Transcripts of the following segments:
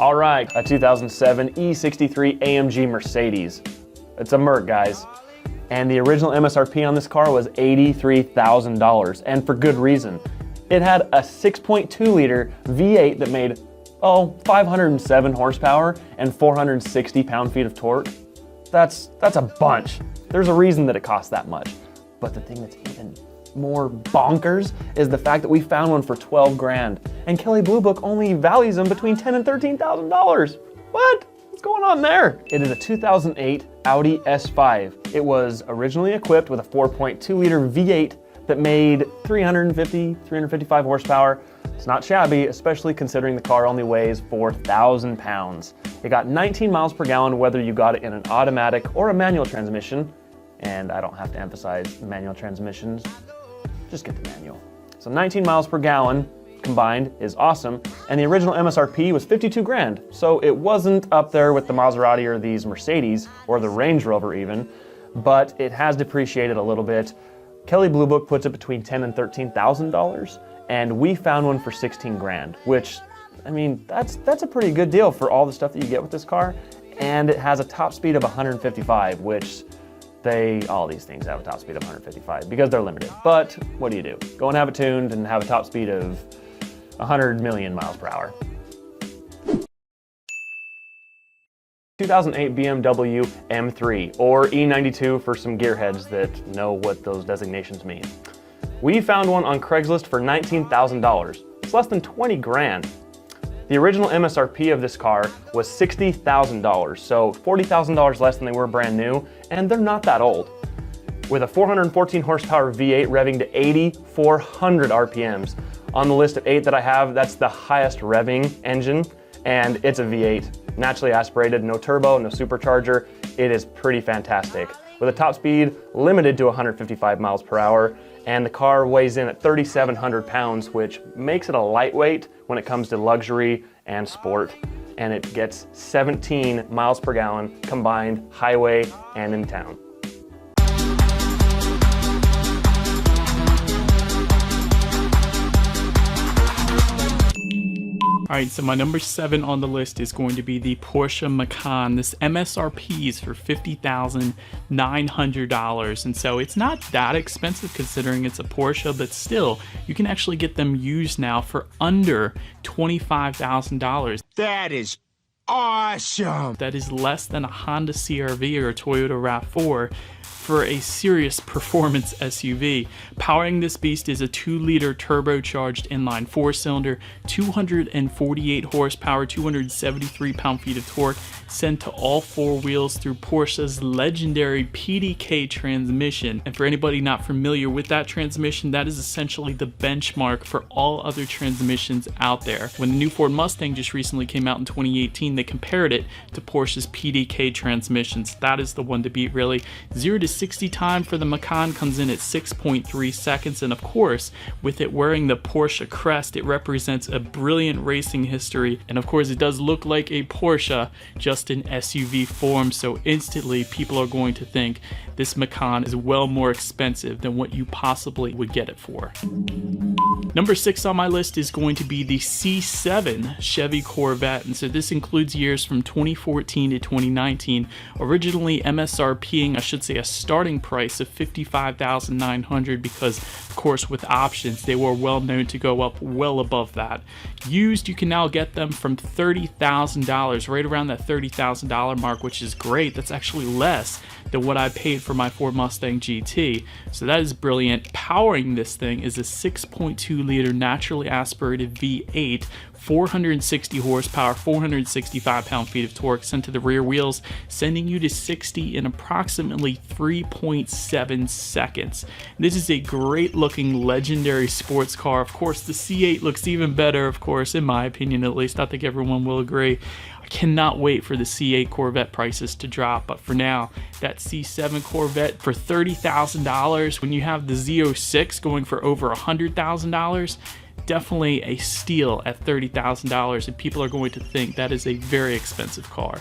All right, a 2007 E63 AMG Mercedes. It's a Merc, guys. And the original MSRP on this car was $83,000, and for good reason. It had a 6.2 liter V8 that made, 507 horsepower and 460 pound-feet of torque. That's a bunch. There's a reason that it costs that much. But the thing that's even more bonkers is the fact that we found one for 12 grand, and Kelley Blue Book only values them between $10,000 and $13,000. What? What's going on there? It is a 2008 Audi S5. It was originally equipped with a 4.2 liter V8 that made 355 horsepower. It's not shabby, especially considering the car only weighs 4,000 pounds. It got 19 miles per gallon whether you got it in an automatic or a manual transmission. And I don't have to emphasize manual transmissions, just get the manual. So 19 miles per gallon combined is awesome. And the original MSRP was 52 grand. So it wasn't up there with the Maserati or these Mercedes or the Range Rover even, but it has depreciated a little bit. Kelley Blue Book puts it between $10,000 and $13,000, and we found one for 16 grand, which, I mean, that's a pretty good deal for all the stuff that you get with this car. And it has a top speed of 155, which all these things have a top speed of 155 because they're limited. But what do you do? Go and have it tuned and have a top speed of 100 million miles per hour. 2008 BMW M3, or E92 for some gearheads that know what those designations mean. We found one on Craigslist for $19,000. It's less than 20 grand. The original MSRP of this car was $60,000, so $40,000 less than they were brand new, and they're not that old. With a 414 horsepower V8 revving to 8,400 RPMs. On the list of 8 that I have, that's the highest revving engine, and it's a V8. Naturally aspirated, no turbo, no supercharger. It is pretty fantastic. With a top speed limited to 155 miles per hour, and the car weighs in at 3,700 pounds, which makes it a lightweight when it comes to luxury and sport. And it gets 17 miles per gallon combined highway and in town. All right, so my number 7 on the list is going to be the Porsche Macan. This MSRP is for $50,900, and so it's not that expensive considering it's a Porsche, but still, you can actually get them used now for under $25,000. That is awesome! That is less than a Honda CR-V or a Toyota RAV4 for a serious performance SUV. Powering this beast is a 2-liter turbocharged inline 4-cylinder, 248 horsepower, 273 pound-feet of torque, sent to all 4 wheels through Porsche's legendary PDK transmission. And for anybody not familiar with that transmission, that is essentially the benchmark for all other transmissions out there. When the new Ford Mustang just recently came out in 2018, they compared it to Porsche's PDK transmissions. That is the one to beat, really. 0 to 60 time for the Macan comes in at 6.3 seconds, and of course, with it wearing the Porsche crest, it represents a brilliant racing history, and of course it does look like a Porsche just in SUV form, so instantly people are going to think this Macan is well more expensive than what you possibly would get it for. Number 6 on my list is going to be the C7 Chevy Corvette, and so this includes years from 2014 to 2019, originally MSRPing, I should say, a starting price of $55,900 because, of course, with options, they were well known to go up well above that. Used, you can now get them from $30,000, right around that $30,000 mark, which is great. That's actually less than what I paid for my Ford Mustang GT, so that is brilliant. Powering this thing is a 6.2 liter naturally aspirated V8, 460 horsepower, 465 pound-feet of torque sent to the rear wheels, sending you to 60 in approximately 3.7 seconds. This is a great looking legendary sports car. Of course, the C8 looks even better, of course, in my opinion at least. I think everyone will agree. I cannot wait for the C8 Corvette prices to drop, but for now, that C7 Corvette for $30,000 when you have the Z06 going for over $100,000, definitely a steal at $30,000, and people are going to think that is a very expensive car.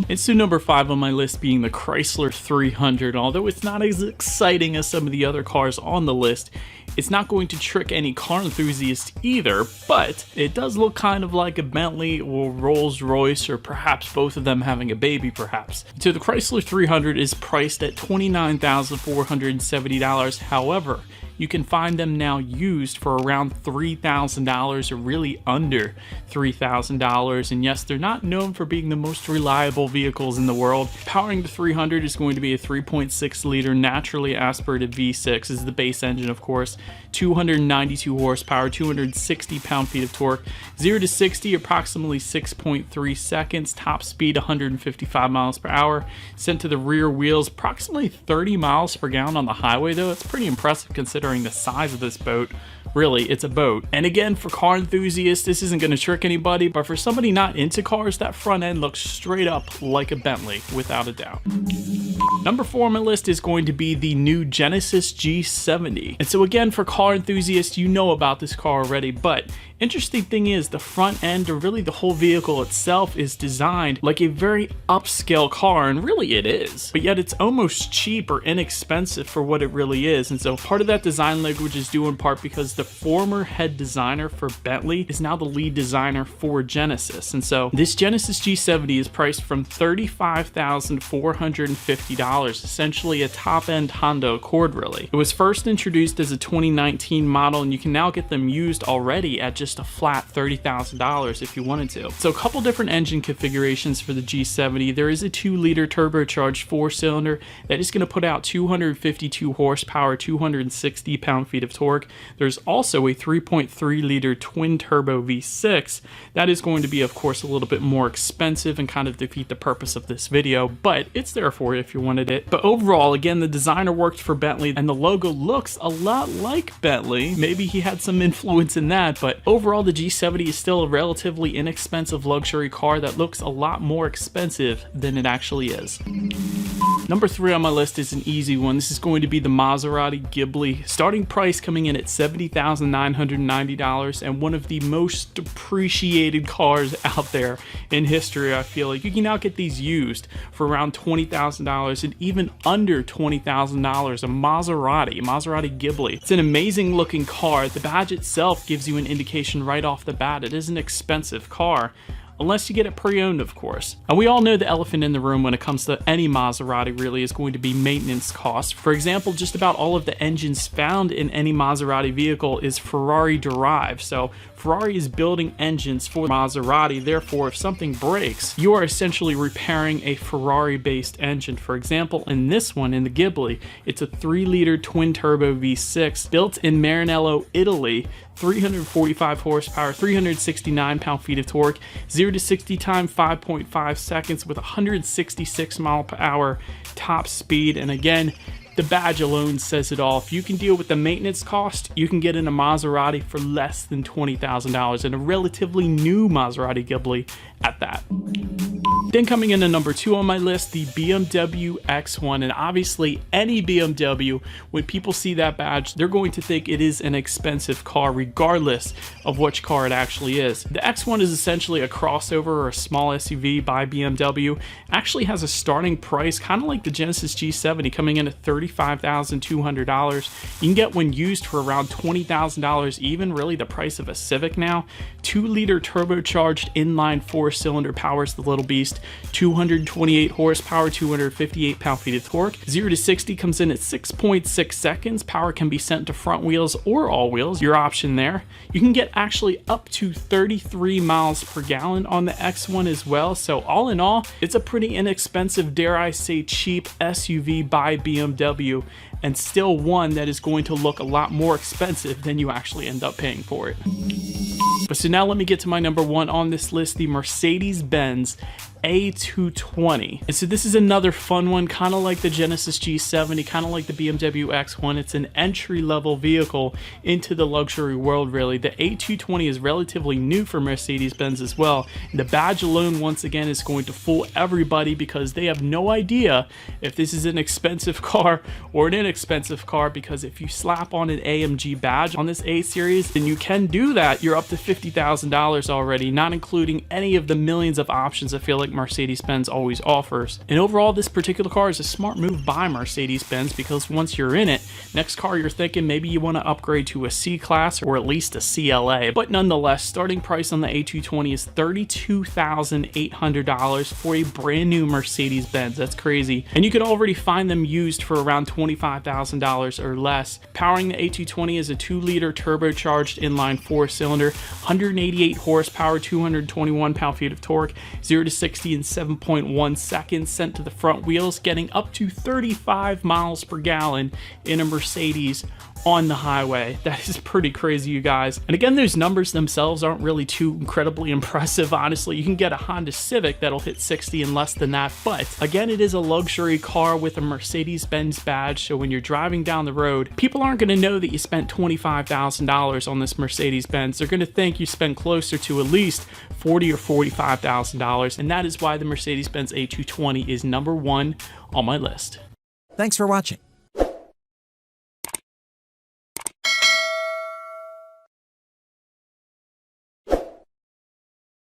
It's to number 5 on my list being the Chrysler 300. Although it's not as exciting as some of the other cars on the list, it's not going to trick any car enthusiast either, but it does look kind of like a Bentley or Rolls-Royce, or perhaps both of them having a baby perhaps. So the Chrysler 300 is priced at $29,470. However, you can find them now used for around $3,000, or really under $3,000. And yes, they're not known for being the most reliable vehicles in the world. Powering the 300 is going to be a 3.6 liter naturally aspirated V6 is the base engine, of course. 292 horsepower, 260 pound-feet of torque. 0 to 60 approximately 6.3 seconds. Top speed 155 miles per hour. Sent to the rear wheels approximately 30 miles per gallon on the highway, though. It's pretty impressive considering the size of this boat. Really, it's a boat. And again, for car enthusiasts, this isn't going to trick anybody, but for somebody not into cars, that front end looks straight up like a Bentley, without a doubt. Number 4 on my list is going to be the new Genesis G70. And so again, for car enthusiasts, you know about this car already, but interesting thing is the front end, or really the whole vehicle itself, is designed like a very upscale car, and really it is. But yet it's almost cheap or inexpensive for what it really is. And so part of that design language is due in part because the former head designer for Bentley is now the lead designer for Genesis. And so this Genesis G70 is priced from $35,450, essentially a top-end Honda Accord really. It was first introduced as a 2019 model, and you can now get them used already at just a flat $30,000 if you wanted to. So a couple different engine configurations for the G70. There is a 2-liter turbocharged 4-cylinder that is going to put out 252 horsepower, 260 pound-feet of torque. There's also a 3.3 liter twin turbo V6 that is going to be, of course, a little bit more expensive and kind of defeat the purpose of this video, but it's there for you if you wanted it. But overall, again, the designer worked for Bentley and the logo looks a lot like Bentley. Maybe he had some influence in that, but overall the G70 is still a relatively inexpensive luxury car that looks a lot more expensive than it actually is. Number 3 on my list is an easy one. This is going to be the Maserati Ghibli. Starting price coming in at $70,990, and one of the most depreciated cars out there in history, I feel like. You can now get these used for around $20,000 and even under $20,000. A Maserati Ghibli. It's an amazing looking car. The badge itself gives you an indication right off the bat. It is an expensive car, unless you get it pre-owned, of course. And we all know the elephant in the room when it comes to any Maserati really is going to be maintenance costs. For example, just about all of the engines found in any Maserati vehicle is Ferrari derived. So Ferrari is building engines for Maserati, therefore if something breaks, you are essentially repairing a Ferrari-based engine. For example, in this one, in the Ghibli, it's a 3-liter twin-turbo V6 built in Maranello, Italy, 345 horsepower, 369 pound-feet of torque, 0 to 60 time 5.5 seconds with 166 mile per hour top speed. And again, the badge alone says it all. If you can deal with the maintenance cost, you can get in a Maserati for less than $20,000, and a relatively new Maserati Ghibli at that. Then coming in at number 2 on my list, the BMW X1. And obviously any BMW, when people see that badge, they're going to think it is an expensive car regardless of which car it actually is. The X1 is essentially a crossover or a small SUV by BMW. Actually has a starting price kind of like the Genesis G70, coming in at $35,200. You can get one used for around $20,000, even really the price of a Civic now. 2-liter turbocharged inline 4-cylinder powers the little beast. 228 horsepower, 258 pound-feet of torque. 0 to 60 comes in at 6.6 seconds. Power can be sent to front wheels or all wheels, your option there. You can get actually up to 33 miles per gallon on the X1 as well. So all in all, it's a pretty inexpensive, dare I say cheap SUV by BMW, and still one that is going to look a lot more expensive than you actually end up paying for it. But so now let me get to my number 1 on this list, the Mercedes-Benz A220. And so this is another fun one, kind of like the Genesis G70, kind of like the BMW X1. It's an entry-level vehicle into the luxury world, really. The A220 is relatively new for Mercedes-Benz as well. And the badge alone, once again, is going to fool everybody because they have no idea if this is an expensive car or an inexpensive car, because if you slap on an AMG badge on this A series, then you can do that. You're up to $50,000 already, not including any of the millions of options I feel like Mercedes-Benz always offers. And overall, this particular car is a smart move by Mercedes-Benz, because once you're in it, next car you're thinking maybe you want to upgrade to a C-Class or at least a CLA. But nonetheless, starting price on the A220 is $32,800 for a brand new Mercedes-Benz. That's crazy. And you can already find them used for around $25,000 or less. Powering the A220 is a 2-liter turbocharged inline 4-cylinder, 188 horsepower, 221 pound-feet of torque, 0 to 60 in 7.1 seconds, sent to the front wheels, getting up to 35 miles per gallon in a Mercedes on the highway. That is pretty crazy, you guys. And again, those numbers themselves aren't really too incredibly impressive, honestly. You can get a Honda Civic that'll hit 60 in less than that, but again, it is a luxury car with a Mercedes-Benz badge, so when you're driving down the road, people aren't going to know that you spent $25,000 on this Mercedes-Benz. They're going to think you spent closer to at least $40,000 or $45,000, and that is why the Mercedes-Benz A220 is number one on my list. Thanks for watching.